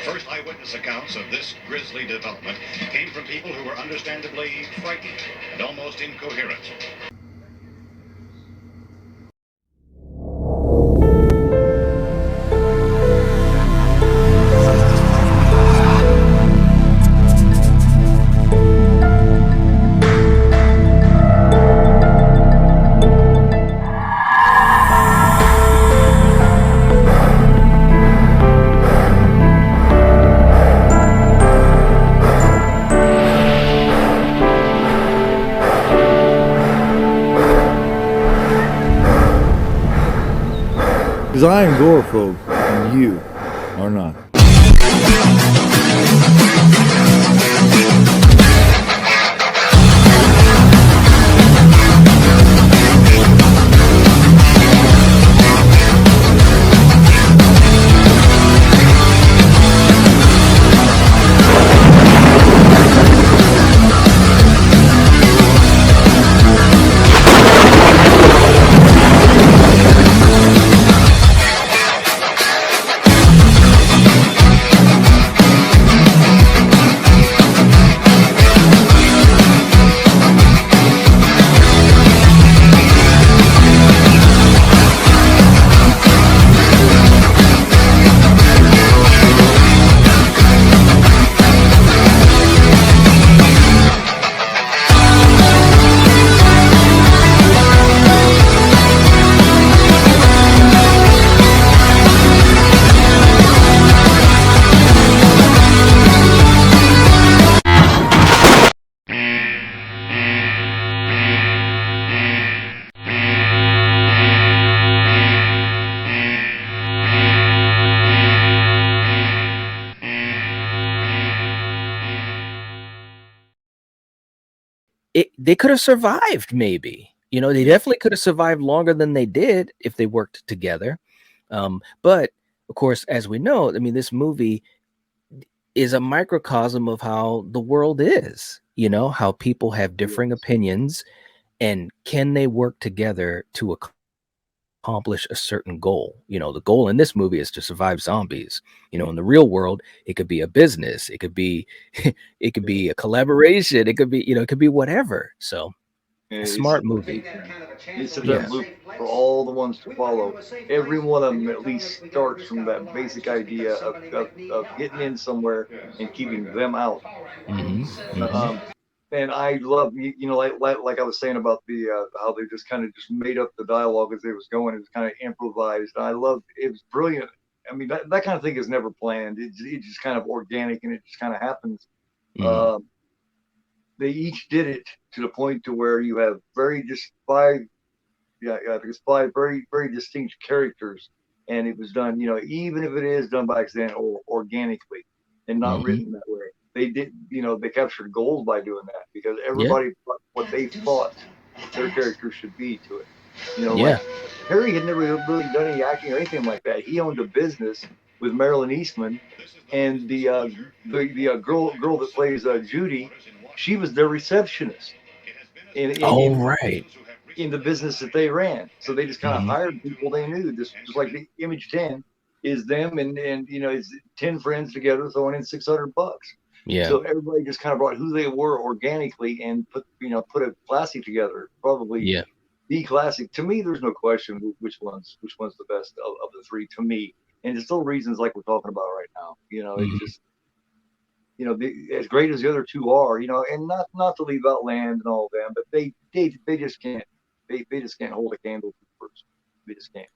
First eyewitness accounts of this grisly development came from people who were understandably frightened and almost incoherent. Because I am agoraphobe and you are not. They could have survived, maybe. They definitely could have survived longer than they did if they worked together. But of course, as we know, I mean, this movie is a microcosm of how the world is, how people have differing opinions, and can they work together to accomplish a certain goal. The goal in this movie is to survive zombies. In the real world, it could be a business, it could be it could be a collaboration, it could be it could be whatever. So a smart movie. It sets that Yeah. blueprint for all the ones to follow. Every one of them at least starts from that basic idea of getting in somewhere and keeping them out. Um, and I love like I was saying about the how they just kind of just made up the dialogue as it was going. It was kind of improvised. I love it. Was brilliant. I mean that kind of thing is never planned. It's just kind of organic and it just kind of happens. Um, they each did it to the point to where you have very just five, I think it's five very distinct characters, and it was done, even if it is done by accident or organically and not written that way. They did, they captured gold by doing that because Yeah. everybody thought what they thought their character should be to it. Yeah. Like Harry had never really done any acting or anything like that. He owned a business with Marilyn Eastman, and the girl that plays Judy, she was their receptionist Oh, in right. in the business that they ran. So they just kind of hired people they knew. Just like the Image 10 is them and it's 10 friends together throwing in $600. Yeah. So everybody just kind of brought who they were organically and put a classic together. Probably Yeah. the classic. To me, there's no question which one's the best of the three to me. And there's still reasons like we're talking about right now. It's just as great as the other two are, and not to leave out Land and all of them, but they just can't they just can't hold a candle to the first. They just can't.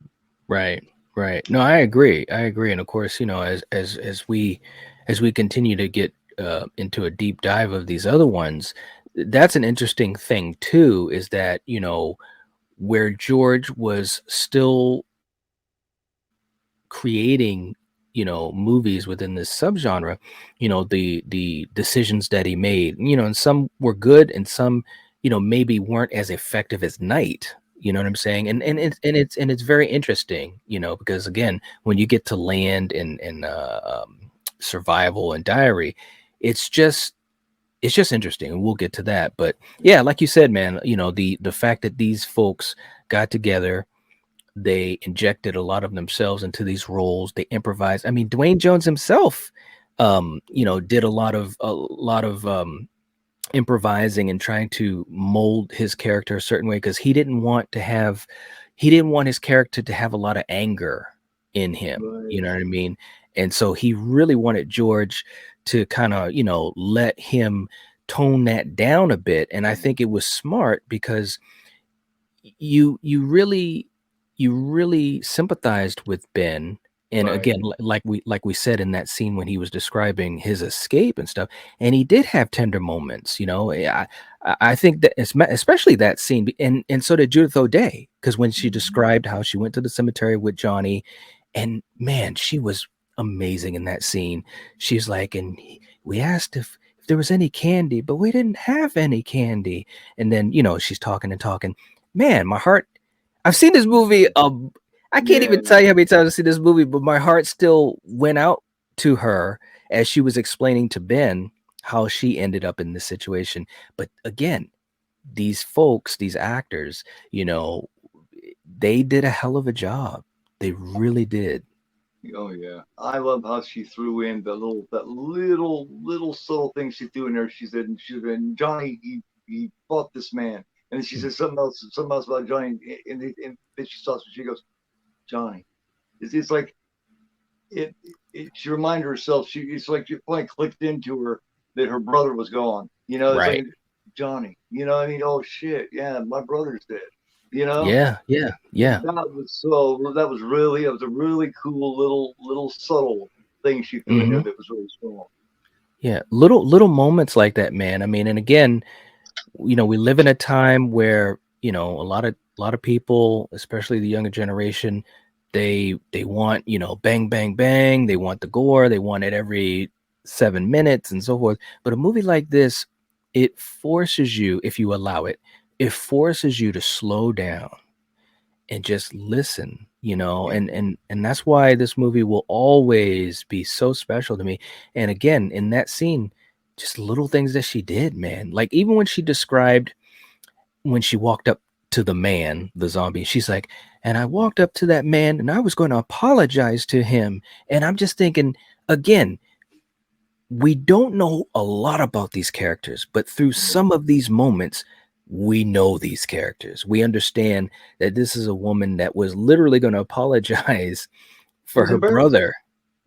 Right. Right. No, I agree. And of course, as we continue to get into a deep dive of these other ones, that's an interesting thing too, is that, where George was still creating movies within this subgenre, the decisions that he made, and some were good and some maybe weren't as effective as Night. You know what I'm saying? And it's very interesting, because again, when you get to Land and Survival and Diary, it's just interesting, and we'll get to that. But yeah, like you said, man, the fact that these folks got together, they injected a lot of themselves into these roles. They improvised. I mean, Dwayne Jones himself, did a lot of improvising and trying to mold his character a certain way because he didn't want his character to have a lot of anger in him. You Right. know what I mean? And so he really wanted George to kind of, let him tone that down a bit. And I think it was smart because you really sympathized with Ben. And Right. again, like we said in that scene when he was describing his escape and stuff, and he did have tender moments. I think that especially that scene, and so did Judith O'Day, because when she described how she went to the cemetery with Johnny, and man, she was amazing in that scene. She's like, we asked if there was any candy, but we didn't have any candy. And then she's talking and talking. Man, my heart. I've seen this movie. I can't Yeah. even tell you how many times I've seen this movie, but my heart still went out to her as she was explaining to Ben how she ended up in this situation. But again, these folks, these actors, they did a hell of a job. They really did. Oh yeah, I love how she threw in that little subtle thing she threw in there. She said, Johnny, he fought this man, and then she said something else about Johnny, and then she stops and she goes, Johnny. It's like she reminded herself. It's like it finally clicked into her that her brother was gone. It's Right. like Johnny. I mean, oh shit, yeah, my brother's dead. You know, Yeah. Yeah. Yeah. that was a really cool little subtle thing she threw in there Hmm. that was really strong. Yeah. Little moments like that, man. I mean, and again, we live in a time where a lot of people, especially the younger generation, they want bang bang bang, they want the gore, they want it every 7 minutes and so forth. But a movie like this, it forces you, if you allow it forces you to slow down and just listen. And that's why this movie will always be so special to me. And again, in that scene, just little things that she did, man. Like even when she described when she walked up to the zombie, she's like, and I walked up to that man and I was going to apologize to him. And I'm just thinking, again, we don't know a lot about these characters, but through some of these moments, we know these characters. We understand that this is a woman that was literally going to apologize It for was her embarrassing. brother.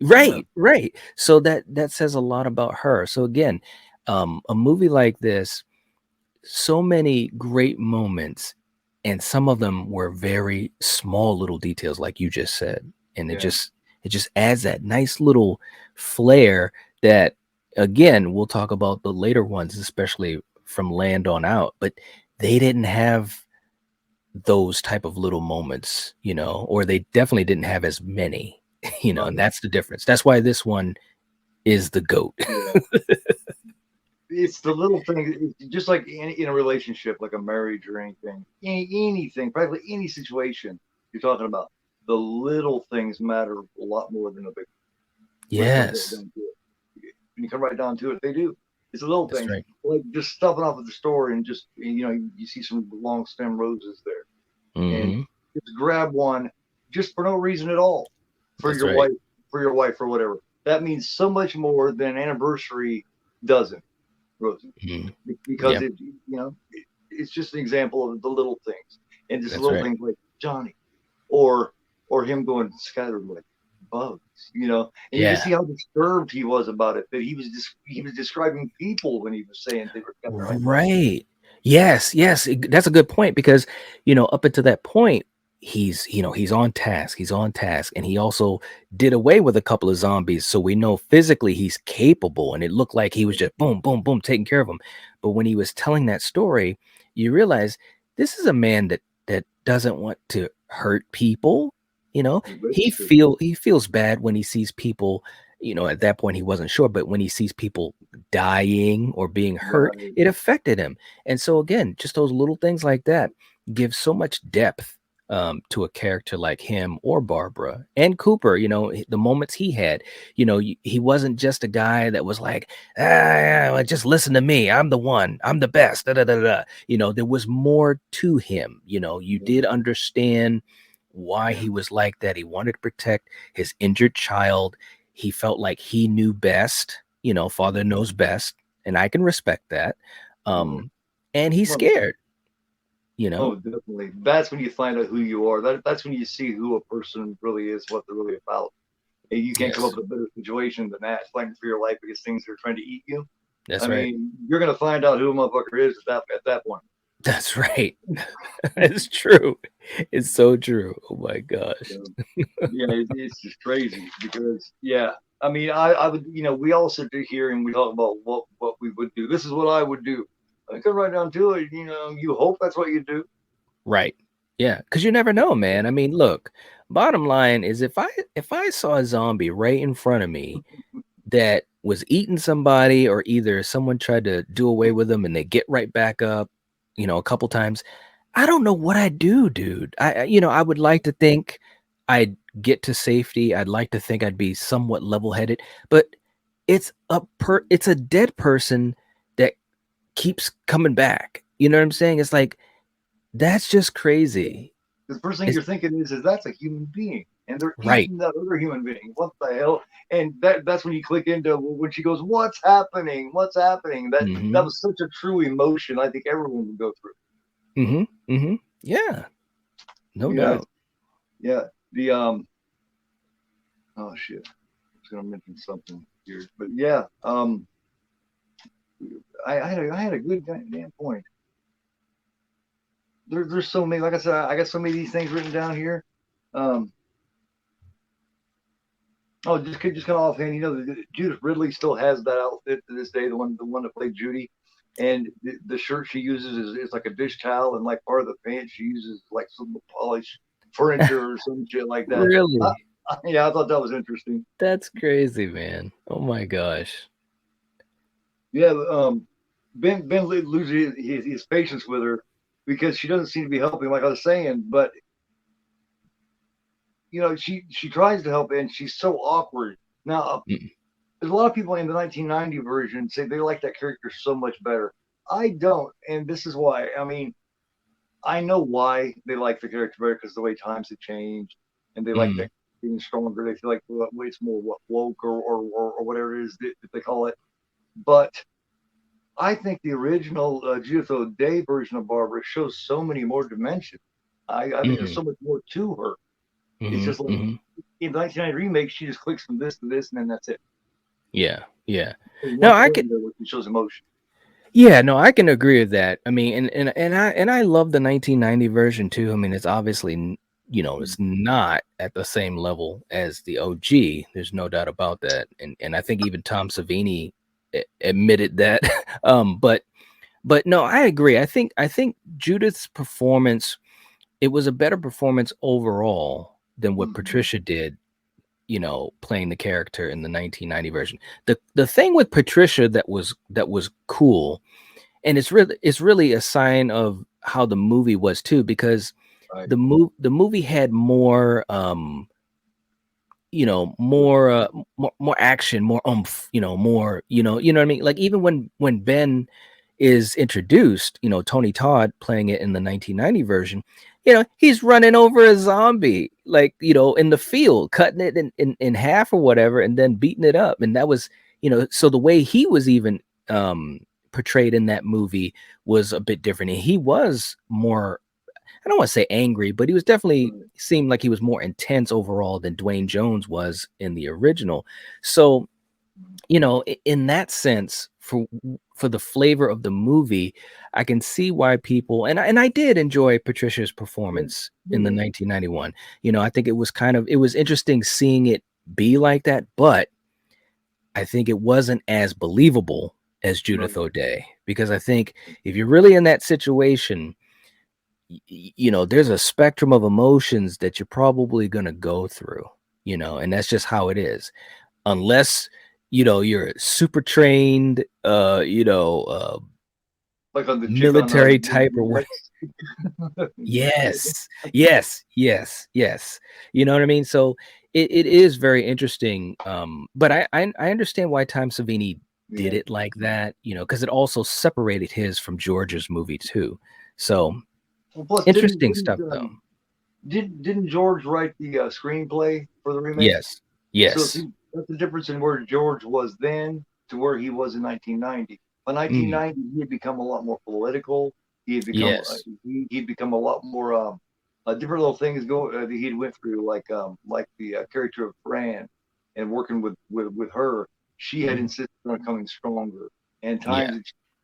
Yeah. Right, right. So that says a lot about her. So again, a movie like this, so many great moments, and some of them were very small little details like you just said, and it Yeah. just adds that nice little flair that, again, we'll talk about the later ones, especially from Land on out, but they didn't have those type of little moments, or they definitely didn't have as many. And Right. that's the difference. That's why this one is the GOAT. Yeah. It's the little thing, just like in a relationship, like a marriage or anything, practically any situation you're talking about. The little things matter a lot more than the big. When it comes right Yes, down to it, when you come right down to it, they do. It's the little that's things, right. like just stopping off at the store and just you see some long stem roses there, and Hmm. just grab one just for no reason at all for That's your right. wife, or whatever. That means so much more than an anniversary doesn't. Roses, Mhm. because Yep, it's just an example of the little things, and just that's little right. things like Johnny, or him going scattered like bugs, and you can Yeah. see how disturbed he was about it. That he was describing people when he was saying they were scattered like bugs. Right. Yes, yes. That's a good point because, up until that point, he's on task. He's on task. And he also did away with a couple of zombies. So we know physically he's capable. And it looked like he was just boom, boom, boom, taking care of them. But when he was telling that story, you realize this is a man that doesn't want to hurt people. Basically, He feels bad when he sees people, at that point he wasn't sure, but when he sees people dying or being hurt, right? it affected him. And so again, just those little things like that give so much depth to a character like him or Barbara and Cooper. The moments he had. He wasn't just a guy that was like, yeah, well, just listen to me. I'm the one. I'm the best. Da, da, da, da. There was more to him. You did understand why he was like that. He wanted to protect his injured child. he felt like he knew best, father knows best, and I can respect that. And he's Well, scared, oh, definitely. That's when you find out who you are. That's when you see who a person really is, what they're really about. And you can't come up Yes, with a better situation than that, fighting for your life because things are trying to eat you. that's I right. mean, you're gonna find out who a motherfucker is at that point. That's right. It's true. It's so true. Oh my gosh. So, yeah, it's just crazy because yeah, I mean, I would, we all sit here and we talk about what we would do. This is what I would do. I come right down to it. You hope that's what you do. Right. Yeah, because you never know, man. I mean, look, bottom line is if I saw a zombie right in front of me that was eating somebody, or either someone tried to do away with them and they get right back up, a couple times, I don't know what I'd do, dude. I would like to think I'd get to safety. I'd like to think I'd be somewhat level-headed, but it's a dead person that keeps coming back. You know what I'm saying? It's like, that's just crazy. The first thing It's you're thinking is that's a human being, and they're right. eating that other human being. What the hell? And that's when you click into when she goes, "What's happening? What's happening?" That Mhm. was such a true emotion. I think everyone would go through. Mhm. Mhm. Yeah, no Yeah, doubt. yeah. The oh shit, I was gonna mention something here, but yeah, I had a good damn point. There's so many. Like I said, I got so many of these things written down here. Um, oh, just kind of offhand, Judith Ridley still has that outfit to this day. The one that played Judy, and the shirt she uses is like a dish towel, and like part of the pants she uses like some polished furniture or some shit like that. Really? Yeah, I thought that was interesting. That's crazy, man. Oh my gosh. Yeah, Ben loses his patience with her because she doesn't seem to be helping, like I was saying. But she tries to help, and she's so awkward. Now, Mm, there's a lot of people in the 1990 version say they like that character so much better. I don't, and this is why. I mean, I know why they like the character better because the way times have changed, and they like mm, that being stronger. They feel like it's more woke or whatever it is that they call it. But I think the original Judith O'Day version of Barbara shows so many more dimensions. I think there's mm, so much more to her. It's mhm, just like mhm. in the 1990 remake, she just clicks from this to this, and then that's it. Yeah, yeah. There's No, one I point could. in there where she shows emotion. Yeah, no, I can agree with that. I mean, and I love the 1990 version too. I mean, it's obviously it's not at the same level as the OG. There's no doubt about that. And I think even Tom Savini admitted that. But no, I agree. I think Judith's performance, it was a better performance overall than what Mhm. Patricia did, playing the character in the 1990 version. The thing with Patricia that was cool, and it's really a sign of how the movie was too, because Right. the movie had more more action, more oomph, more, what I mean? Like, even when Ben is introduced, Tony Todd playing it in the 1990 version, he's running over a zombie, like, in the field, cutting it in half or whatever, and then beating it up. And that was, so the way he was even portrayed in that movie was a bit different. And he was more, I don't want to say angry, but he was definitely Right. seemed like he was more intense overall than Dwayne Jones was in the original. So, in that sense, for the flavor of the movie, I can see why people, and I did enjoy Patricia's Yeah. performance in the Yeah. 1991. I think it was interesting seeing it be like that, but I think it wasn't as believable as Judith Right. O'Day, because I think if you're really in that situation, there's a spectrum of emotions that you're probably going to go through, and that's just how it is. Unless, you're super trained, Like on the chick on military type or the what. X. Yes, yes, yes, yes. You know what I mean? So it is very interesting. But I understand why Tom Savini did Yeah. it like that, because it also separated his from George's movie too. So Well, plus didn't interesting didn't stuff though. didn't George write the screenplay for the remake? Yes, So yes. that's the difference in where George was then to where he was in 1990. By 1990, he had become a lot more political. He had become Yes. he'd become a lot more different little things that he had went through, like the character of Fran, and working with her. She had Mhm. insisted on becoming stronger, and Yeah.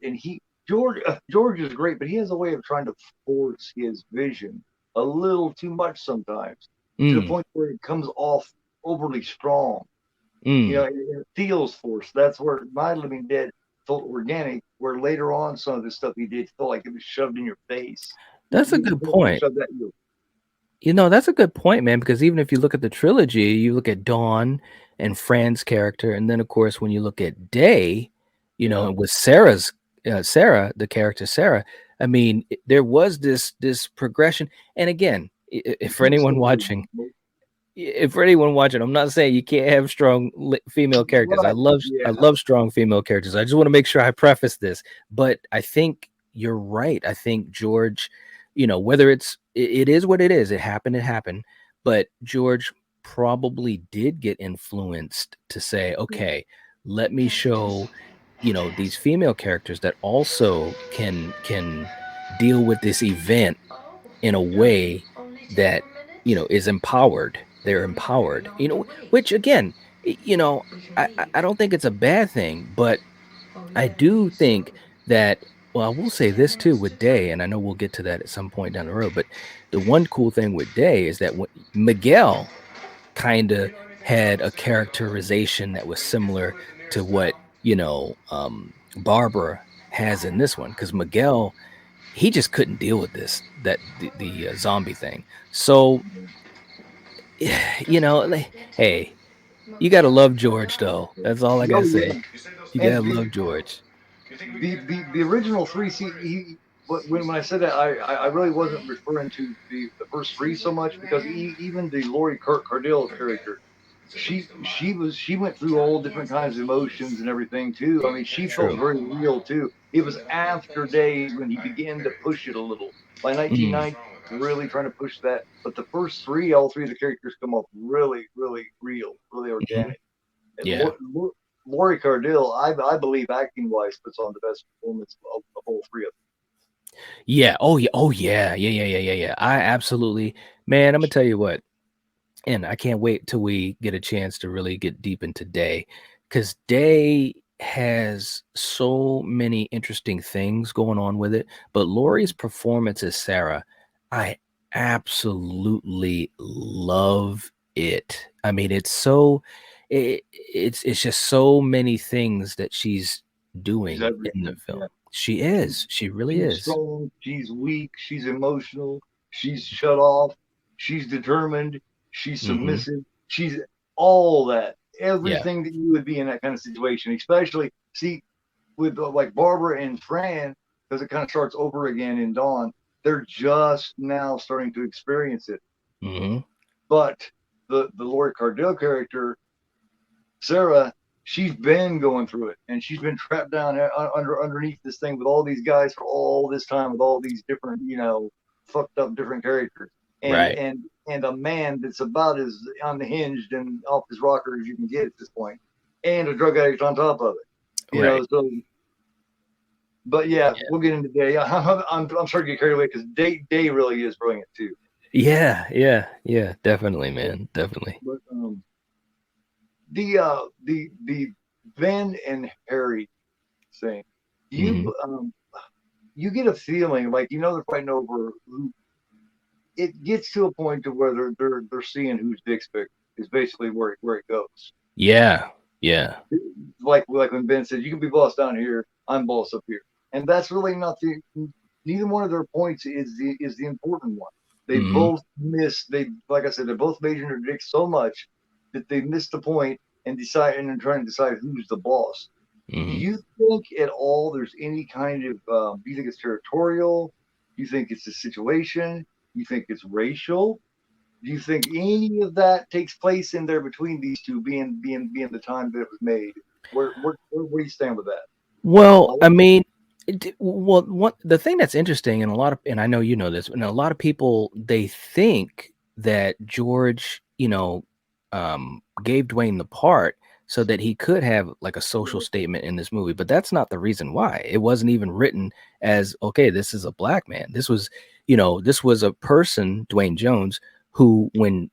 and he George is great, but he has a way of trying to force his vision a little too much sometimes, to the Mm, point where it comes off overly strong. mm. It feels forced. That's where My Living Dead felt organic, where later on some of the stuff he did felt like it was shoved in your face. That's a You good felt like point. shoved at you. That's a good point, man, because even if you look at the trilogy, you look at Dawn and Fran's character, and then of course when you look at Day, Yeah. with Sarah, the character Sarah, I mean, there was this progression. And again, for Keep anyone saying watching, I'm not saying you can't have strong female characters. I right. love I Yeah. love strong female characters. I just want to make sure I preface this, but I think you're right. I think George, whether it is what it is, it happened, but George probably did get influenced to say, okay, let me show, these female characters that also can deal with this event in a way that is empowered. They're empowered, which again, I don't think it's a bad thing, but I do think that, well, I will say this too with Day, and I know we'll get to that at some point down the road, but the one cool thing with Day is that when Miguel kind of had a characterization that was similar to what Barbara has in this one, because Miguel, he just couldn't deal with the zombie thing. So hey, you gotta love George though. That's all I gotta Oh say. yeah. You And gotta love George. the original three. See, when I said that, I really wasn't referring to the first three so much, because even the Lori Cardell character, she went through all different kinds of emotions and everything too. I mean, she felt True. very real too. It was after Day when he began to push it a little. By Mm, 1990, really trying to push that. But the first three, all three of the characters come off really, really real, really mhm. organic. And Yeah. Lori Cardell, I believe acting wise, puts on the best performance of all three of Yeah. Oh yeah. Oh yeah. Yeah. Yeah. Yeah. Yeah. Yeah. I absolutely, man. I'm gonna tell you what. And I can't wait till we get a chance to really get deep into Day, because Day has so many interesting things going on with it. But Laurie's performance as Sarah, I absolutely love it. I mean, it's just so many things that she's them. She's doing in the everything. film. Yeah. She is. She really She's is. strong, she's weak, she's emotional, she's shut off, she's determined, she's Hmm. submissive, she's all that. Yeah. Everything that you would be in that kind of situation, especially see with like Barbara and Fran, because it kind of starts over again in Dawn. They're just now starting to experience it. Hmm. But the Lori Cardell character, Sarah, she's been going through it, and she's been trapped down underneath this thing with all these guys for all this time, with all these different, fucked up different characters, and Right. and and a man that's about as unhinged and off his rocker as you can get at this point, and a drug addict on top of it. Right. So. But yeah, we'll get into Day. I'm starting to get carried away because Day really is brilliant too. Yeah, yeah, yeah, definitely, man, definitely. But the Ben and Harry thing, you Mhm. you get a feeling like they're fighting over who. It gets to a point to where they're seeing whose dick's bigger is basically where it goes. Yeah, yeah. Like when Ben said, "You can be boss down here, I'm boss up here," and that's really not the. Neither one of their points is the important one. They Mhm, both miss. They like I said, they both major in their dicks so much that they miss the point and decide and then trying to decide who's the boss. Do mhm. you think at all there's any kind of do you think it's territorial? Do you think it's a situation? Do you think it's racial? Do you think any of that takes place in there between these two being the time that it was made? Where do you stand with that? Well, I'll I mean, what the thing that's interesting, and and I know you know this, and a lot of people, they think that George, gave Dwayne the part so that he could have like a social statement in this movie. But that's not the reason why. It wasn't even written as, okay, this is a black man. This was, this was a person, Dwayne Jones, who when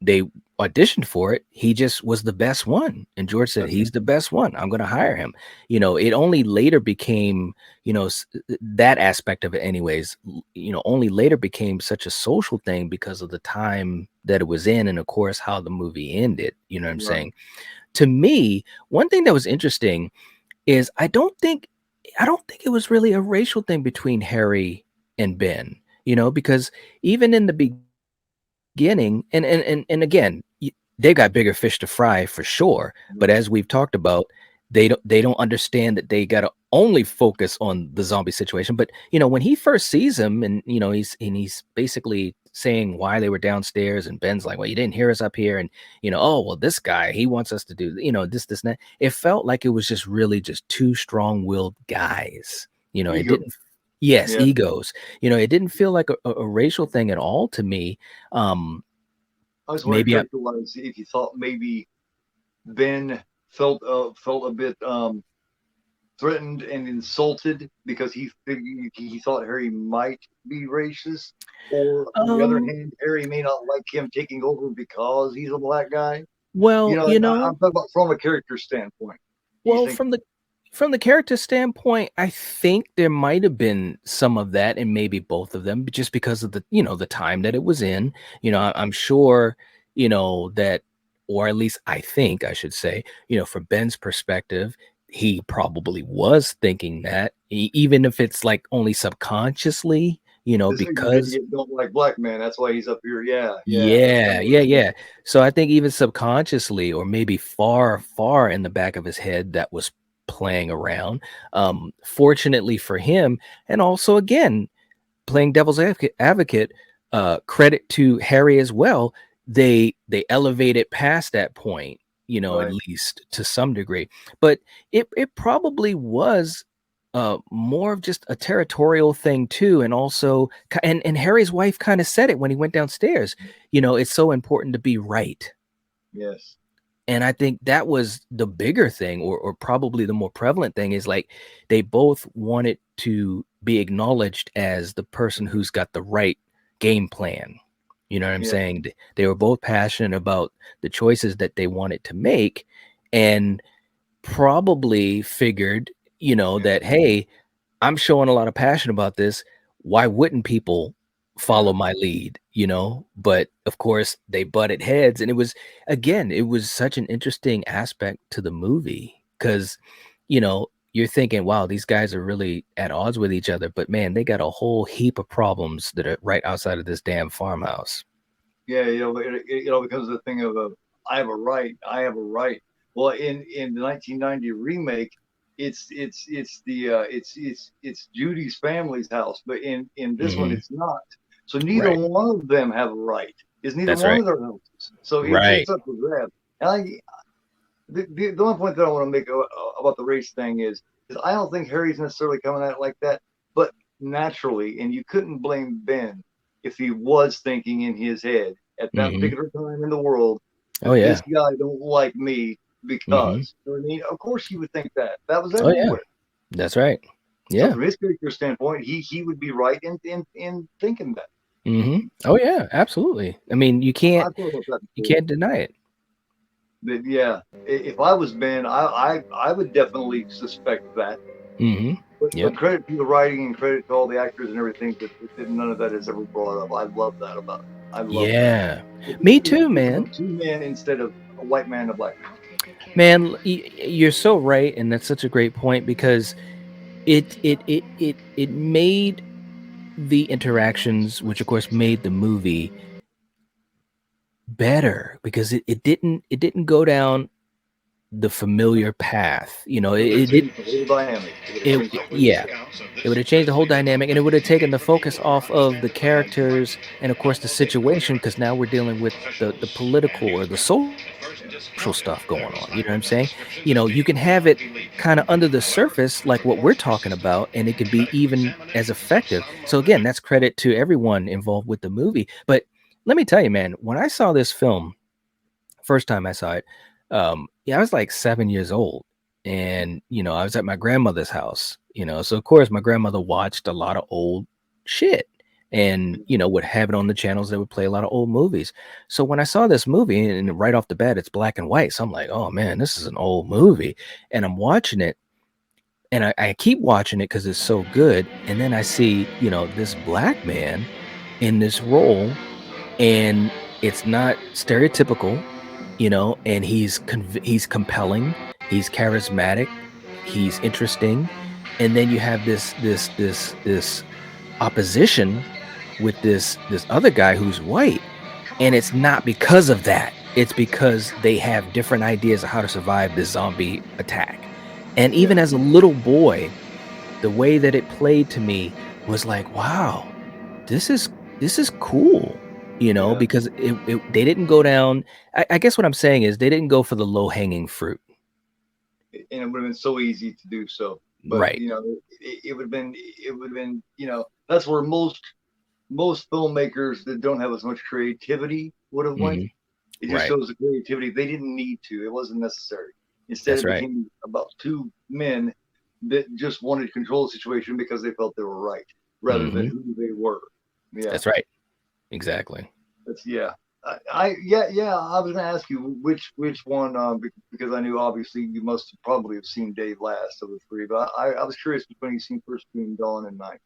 they auditioned for it, he just was the best one. And George said, he's the best one. I'm going to hire him. It only later became, that aspect of it, anyways, only later became such a social thing because of the time that it was in. And of course, how the movie ended. You know what I'm saying? To me, one thing that was interesting is I don't think it was really a racial thing between Harry and Ben, because even in the beginning, and again, they got bigger fish to fry for sure. But as we've talked about, they don't understand that they got to only focus on the zombie situation. But when he first sees him, and he's basically saying why they were downstairs, and Ben's like, well, you didn't hear us up here, and oh well, this guy, he wants us to do this and that. It felt like it was just really just two strong-willed guys. It Ego. didn't. Yes, Yeah. egos. It didn't feel like a racial thing at all to me. I was wondering Maybe I, character-wise if you thought maybe Ben felt a bit threatened and insulted because he figured he thought Harry might be racist, or on the other um, hand, Harry may not like him taking over because he's a black guy. well, I'm talking about from a character standpoint. Do you well, think? from the character standpoint, I think there might have been some of that, and maybe both of them, just because of the time that it was in. I'm sure, that, or at least I think I should say, from Ben's perspective, he probably was thinking that, even if it's like only subconsciously, This because idiot don't like black men. That's why he's up here. Yeah, yeah. That's kind yeah, of what yeah, I'm thinking. yeah. So I think even subconsciously, or maybe far, far in the back of his head, that was playing around. Fortunately for him, and also again, playing devil's advocate, credit to Harry as well. They elevated past that point, at Right. least to some degree. But it probably was more of just a territorial thing too, and also and Harry's wife kind of said it when he went downstairs. It's so important to be right. Yes. And I think that was the bigger thing, or probably the more prevalent thing, is like they both wanted to be acknowledged as the person who's got the right game plan. You know what I'm Yeah. saying? They were both passionate about the choices that they wanted to make, and probably figured, that, hey, I'm showing a lot of passion about this. Why wouldn't people follow Yeah. my lead? But of course they butted heads, and it was such an interesting aspect to the movie because, you're thinking, wow, these guys are really at odds with each other, but man, they got a whole heap of problems that are right outside of this damn farmhouse. Yeah, because of the thing of I have a right, I have a right. Well, in the 1990 remake, it's Judy's family's house, but in this one, Hmm. it's not. So neither Right. one of them have a right. It's neither That's one right. of their houses. So it's Right. up for grabs. And the only point that I want to make about the race thing is I don't think Harry's necessarily coming at it like that, but naturally, and you couldn't blame Ben if he was thinking in his head at that Hmm. particular time in the world Oh that this yeah. guy don't like me Hmm. because, you know what I mean? Of course he would think that. That was Oh yeah. everywhere. That's right. So Yeah. from his character standpoint, he would be right in thinking that. Hmm. Oh yeah, absolutely. I mean, you I can't thought about that you before. can't deny it. But yeah, if I was Ben, I would definitely suspect that. Hmm. But Yep. credit to the writing and credit to all the actors and everything that none of that is ever brought up. I love that about it. I love that. Yeah. Me too, It's man. about two men instead of a white man and a black man. Man, you're so right, and that's such a great point because it made the interactions, which of course made the movie better because it didn't go down the familiar path. It would have It changed the whole dynamic. It would have it changed the whole yeah, dynamic. it would have changed the whole dynamic, and it would have taken the focus off of the characters and of course the situation, because now we're dealing with the political or the social stuff going on. You know what I'm saying? You can have it kind of under the surface, like what we're talking about, and it can be even as effective. So again, that's credit to everyone involved with the movie. But let me tell you, man, when I saw this film first time I saw it, I was like 7 years old, and I was at my grandmother's house. So of course my grandmother watched a lot of old shit, and would have it on the channels that would play a lot of old movies. So when I saw this movie, and right off the bat it's black and white, so I'm like, oh man, this is an old movie, and I'm watching it, and I keep watching it because it's so good, and then I see this black man in this role, and it's not stereotypical, and he's compelling, he's charismatic, he's interesting, and then you have this opposition with this other guy who's white, and it's not because of that. It's because they have different ideas of how to survive this zombie attack. And Yeah. even as a little boy, the way that it played to me was like, wow, this is this is cool, Yeah. because they didn't go down. I guess what I'm saying is they didn't go for the low hanging fruit. And it would have been so easy to do so. But Right. it would have been that's where most filmmakers that don't have as much creativity would have went. Hmm. It just Right. shows the creativity. They didn't need to. It wasn't necessary. Instead, That's it right. became about two men that just wanted to control the situation because they felt they were right, rather than Hmm. who they were. Yeah, That's right. Exactly. that's yeah. Yeah. I was gonna ask you which one because I knew obviously you must have probably have seen Day last of the three, but I was curious between you seen first between Dawn and Night.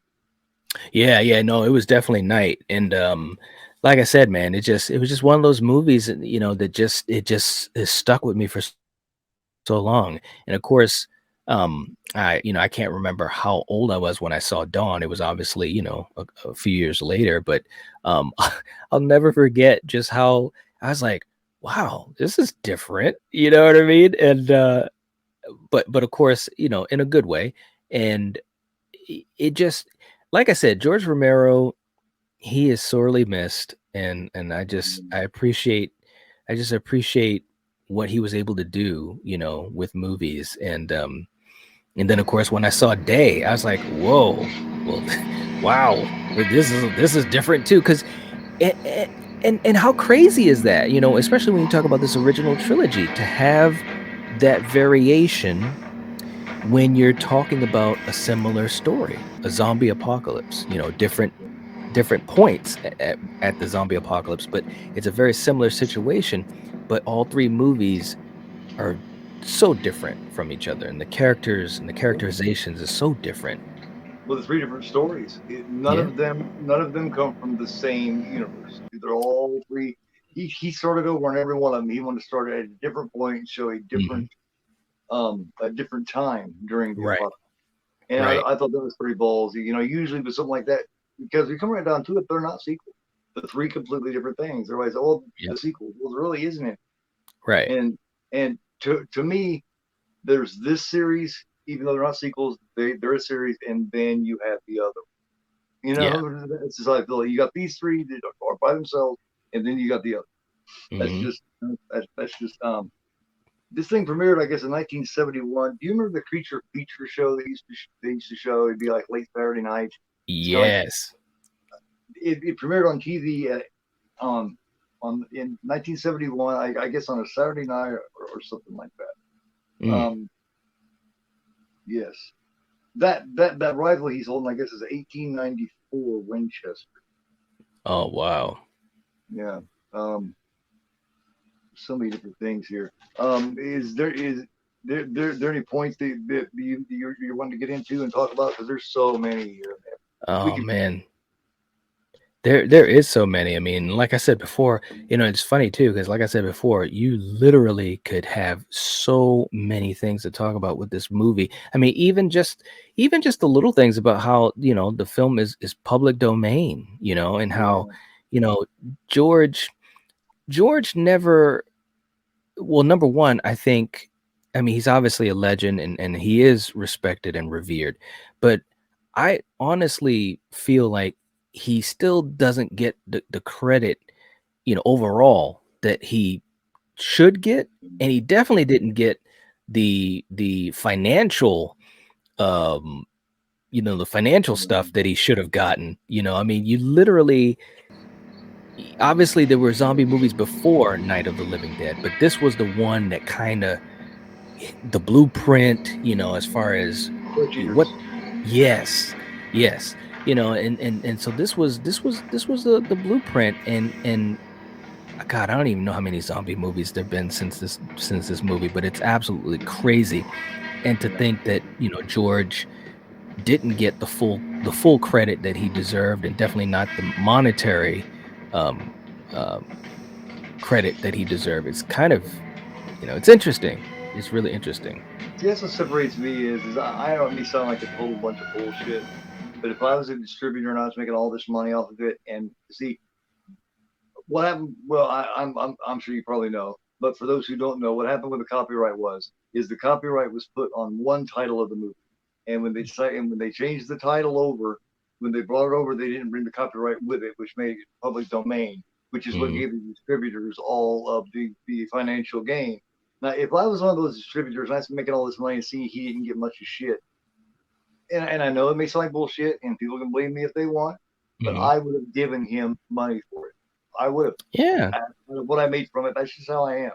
Yeah. No, it was definitely Night, and like I said, man, it was just one of those movies, that it just is stuck with me for so long. And of course, I can't remember how old I was when I saw Dawn. It was obviously, a few years later, but I'll never forget just how I was like, wow, this is different. You know what I mean? And but of course, in a good way. And it just, like I said, George Romero, he is sorely missed, and I just appreciate what he was able to do, with movies. And then of course when I saw Day, I was like, whoa, well, wow, this is different too. Because and how crazy is that? Especially when you talk about this original trilogy, to have that variation when you're talking about a similar story, a zombie apocalypse, different points at the zombie apocalypse, but it's a very similar situation. But all three movies are so different from each other, and the characters and the characterizations is so different. Well, the three different stories. Yeah. None of them come from the same universe. They're all three. He started over on every one of them. He wanted to start at a different point and show Hmm. a different time during the Right. apocalypse. And Right. I thought that was pretty ballsy. Usually with something like that, because we come right down to it, they're not sequels. The three completely different things. Everybody's, oh, Yep. the sequel. Well, there really isn't it. Right. And to me, there's this series, even though they're not sequels, they're a series, and then you have the other. Yeah. It's just like you got these three that are by themselves, and then you got the other. That's Hmm. just that's just this thing premiered, I guess, in 1971. Do you remember the Creature Feature show they used to show? It'd be like late Saturday night. It's kind of like Yes. it premiered on TV in 1971. I guess on a Saturday night or something like that. Mm. Yes, that rifle he's holding, I guess, is 1894 Winchester. Oh wow. Yeah. Um, so many different things here. Is there any points that you want to get into and talk about? Because there's so many here. We Oh could. man. There is so many. I mean, like I said before, it's funny too, because like I said before, you literally could have so many things to talk about with this movie. I mean, even just the little things about how, the film is public domain, and how, Yeah. you know, George George never, well, number one, I mean, he's obviously a legend, and he is respected and revered, but I honestly feel like he still doesn't get the credit, overall, that he should get, and he definitely didn't get the financial, um, the financial stuff that he should have gotten. I mean, you literally, obviously there were zombie movies before Night of the Living Dead, but this was the one that kind of the blueprint, as far as what. Cheaters. Yes, and so this was the blueprint, and God, I don't even know how many zombie movies there've been since this movie, but it's absolutely crazy. And to think that George didn't get the full credit that he deserved, and definitely not the monetary um, um, credit that he deserved. It's kind of it's interesting. It's really interesting. See, that's what separates me is I don't may sound like a total bunch of bullshit, but if I was a distributor and I was making all this money off of it, and see what happened, well, I'm sure you probably know, but for those who don't know, what happened with the copyright is the copyright was put on one title of the movie, and when they changed the title over, when they brought it over, they didn't bring the copyright with it, which made it public domain, which is what Mhm. gave the distributors all of the financial gain. Now, if I was one of those distributors and I was making all this money and seeing he didn't get much of shit, and I know it may sound like bullshit, and people can blame me if they want, but Mhm. I would have given him money for it. I would have. Yeah. What I made from it, that's just how I am.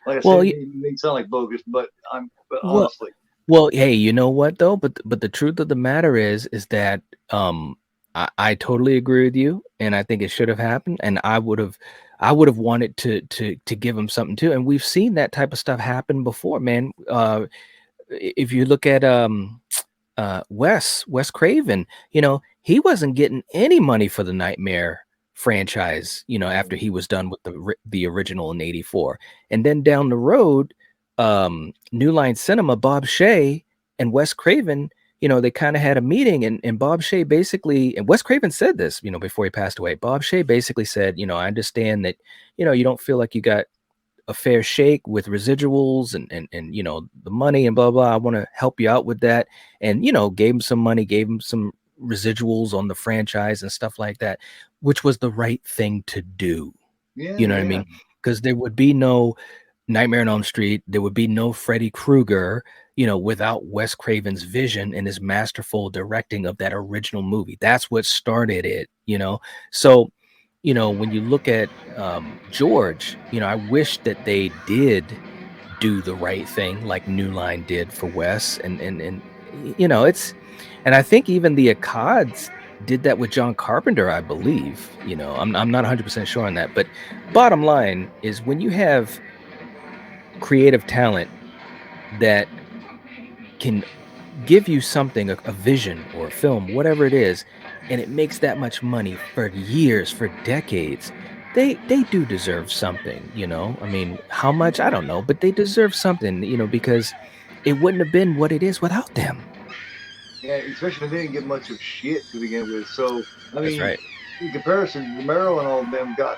Like I said, Well, it may sound like bogus, but well, honestly, well. Hey, you know what though? But the truth of the matter is that I totally agree with you, and I think it should have happened, and I would have wanted to give him something too. And we've seen that type of stuff happen before, man. If you look at Wes Craven, he wasn't getting any money for the Nightmare franchise, after he was done with the original in '84. And then down the road, New Line Cinema, Bob Shea and Wes Craven, they kind of had a meeting, and Bob Shea basically, and Wes Craven said this, before he passed away. Bob Shea basically said, I understand that, you don't feel like you got a fair shake with residuals and the money and blah blah. I want to help you out with that, and gave him some money, gave him some residuals on the franchise and stuff like that, which was the right thing to do. yeah, You know what I yeah, mean? Because there would be no Nightmare on Elm Street, there would be no Freddy Krueger, without Wes Craven's vision and his masterful directing of that original movie. That's what started it. So when you look at George, I wish that they did do the right thing like New Line did for Wes, and and I think even the Akkads did that with John Carpenter, I believe. I'm not 100% sure on that, but bottom line is when you have creative talent that can give you something, a vision or a film, whatever it is, and it makes that much money for years, for decades, they do deserve something. I mean, how much? I don't know, but they deserve something, because it wouldn't have been what it is without them. yeah. Especially when they didn't get much of shit to begin with. So I That's mean, right. in comparison, Romero and all of them got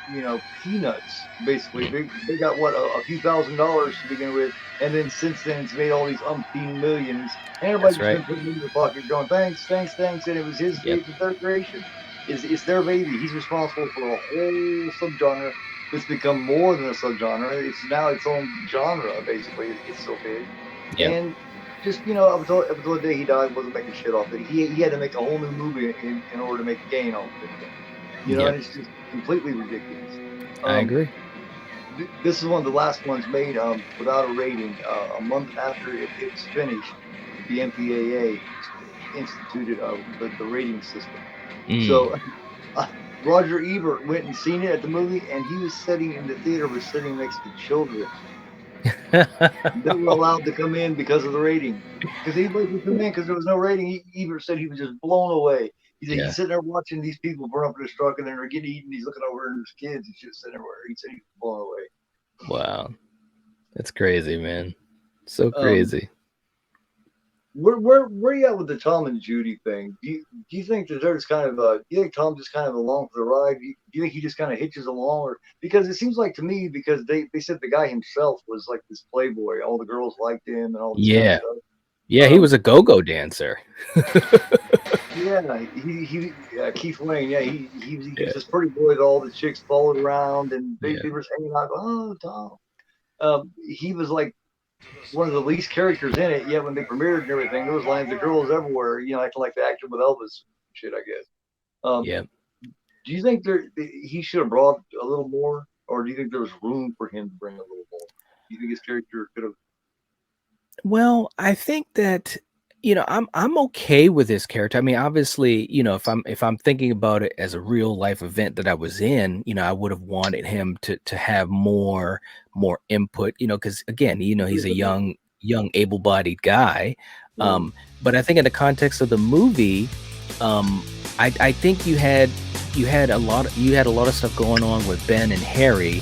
peanuts basically. Mhm. They got what a few $1,000s to begin with, and then since then it's made all these umpteen millions, and everybody That's just right. been putting it in their pocket, going thanks, thanks, thanks, and it was his Yep. it's their creation. It's their baby. He's responsible for a whole subgenre that's become more than a subgenre. It's now its own genre basically. It's so big, Yep. and just up until the day he died, wasn't making shit off it. He had to make a whole new movie in order to make a gain off it again. And Yep. it's just completely ridiculous. I Um, agree. this is one of the last ones made without a rating. A month after it was finished, the MPAA instituted the rating system. Mm. So Roger Ebert went and seen it at the movie, and he was sitting in the theater, was sitting next to children that were allowed to come in because of the rating. Because anybody could come in because there was no rating. Ebert said he was just blown away. He said Yeah. he's sitting there watching these people burn up in his truck and then they're getting eaten. He's looking over at his kids. He's just sitting there. He said he was blown away. Wow. That's crazy, man. So Um, crazy. where you at with the Tom and Judy thing? Do you think that there's kind of do you think Tom just kind of along for the ride? Do you think he just kind of hitches along, or because it seems like to me because they said the guy himself was like this playboy, all the girls liked him and all this kind of Yeah. stuff. Yeah, he Um, was a go-go dancer. Yeah, he Keith Wayne. Yeah, he was Yeah. this pretty boy that all the chicks followed around, and Yeah. they were hanging out. Oh, Tom. He was like one of the least characters in it. Yet when they premiered and everything, there was lines of girls everywhere. Acting like the actor with Elvis shit. I guess. Um, Yeah. do you think he should have brought a little more, or do you think there was room for him to bring a little more? Do you think his character could have? Well, I think that, I'm okay with this character. I mean, obviously, if I'm thinking about it as a real life event that I was in, I would have wanted him to have more input, because again, he's a Reasonable. young able-bodied guy. Mm. But I think in the context of the movie, um, I think you had a lot of stuff going on with Ben and Harry